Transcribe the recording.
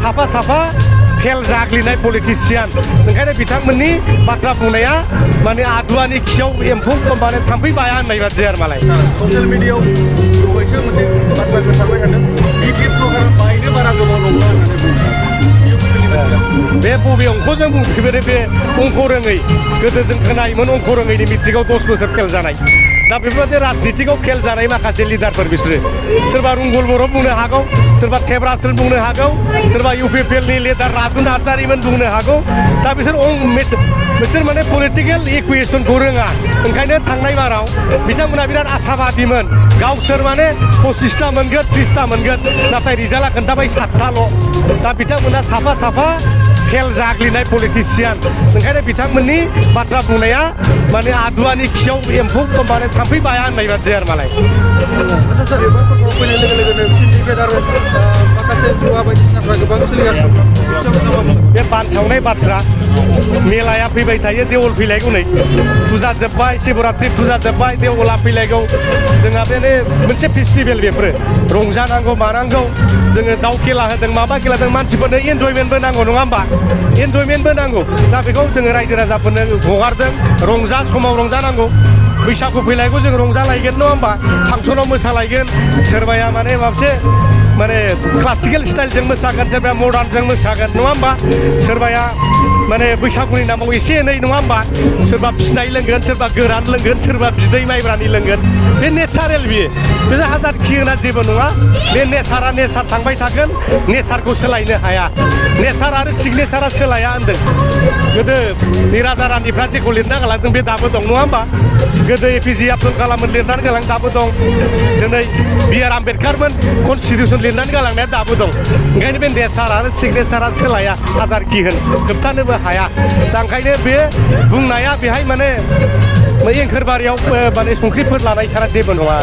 साफा साफा fail जाग्लिनाय politician ओंखायनो बिथांमोननि बाथ्रा बुंनाया माने आदुवानि खियाव एम्फौ माने थाम्फै बाया होननाय बादि आरो मालाय ससियेल मिडियायाव दहायसो मोनसे बाथ्रा गोसारबाय थादों बिपि प्रग्राम बायनो बारा गोबाव नंला होननानै बुङो बे बबे अंखजों बुंफिरो बे अंख रोङै गोदो जों खोनायोमोन अंख रोङैनि मेट्रिकआव 10 बोसोर फेल जानाय दा बेफोरबायदि राजनितिकआव फेल जानाय माखासे लिडारफोर बिसोरो सोरबा रुंगुल बर' बुंनो हागौ सोरबा थेब्रासोर बुंनो हागौ सोरबा इउपिपिएलनि लिडार राजु नार्जारिमोन बुंनो हागौ दा बिसोर माने पलिटिकेल इकुवेसनखौ रोङा ओंखायनो थांनाय बाराव बिथांमोना बिराद आसाबादिमोन गावसोर माने 25टा मोनगोन 30टा मोनगोन नाथाय रिजाल्टआ खोन्थाबाय 7टाल' दा बिथांमोना साफा साफा फेल जाग्लिनाय पलिटिसियान ओंखायनो बिथांमोननि बाथ्रा बुंनाया माने आदुवानि खियाव एम्फौ माने थाम्फै बाया होननाय बादि आरो मालाय सार एबा समाव फैनाय लोगो लोगोनो सिन्डिकेट आरो माखासे जुवा बायदिसिनाफ्रा गोबां सोलिगासिनो बे बानसावनाय बाथ्रा मेलाया फैबाय थायो देवल फैलायगौ नै फुजा जोब्बाय शिवरात्रि फुजा जोब्बाय देवला फैलायगौ जोंहा बे मोनसे फेस्टिभेल बेफोरो रंजानांगौ मानांगौ जोङो दाउ खेला होदों माबा खेला होदों मानसिफोरनो एन्जयमेन्टबो नांगौ नङा होमबा एन्जयमेन्टबो नांगौ दा बेखौ जोङो रायजो राजाफोरनो हगारदों रंजा समाव रंजानांगौ बैसागु फैलायगौ जों रंजालायगोन नङा होमबा फांसनाव मोसालायगोन सोरबाया माने माबसे माने क्लासिकेल स्टाइलजों मोसागोन सोरबाया मडार्नजों मोसागोन नङा होमबा सोरबाया माने बैसागुनि नामाव एसे एनै नङा होमबा सोरबा फिनाय लोंगोन सोरबा गोरान लोंगोन सोरबा बिदै माइब्रानि लोंगोन बे नेचारेल बियो बे हाजार खियोना जेबो नङा बे नेचारा नेचार थांबाय थागोन नेचारखौ सोलायनो हाया नेचार आरो सिगनेचारा सोलाया होनदों गोदो नै राजा रानिफ्रा जेखौ लिरना गालांदों बे दाबो दं नङा होमबा गोदो एपिजे आब्दुल कालाममोन लिरनानै गालां दाबो दं दिनै बि.आर. आम्बेडकारमोन कनस्टिटिउसन लिरनानै गालांनाया दाबो दं ओंखायनो बे नेचार आरो सिगनेचारा सोलाया हाजारखि होन होबथानोबो हाया दा ओंखायनो बे बुंनाया बेहाय माने एंखोरबारियाव माने संख्रिफोर लानाय सारा जेबो नङा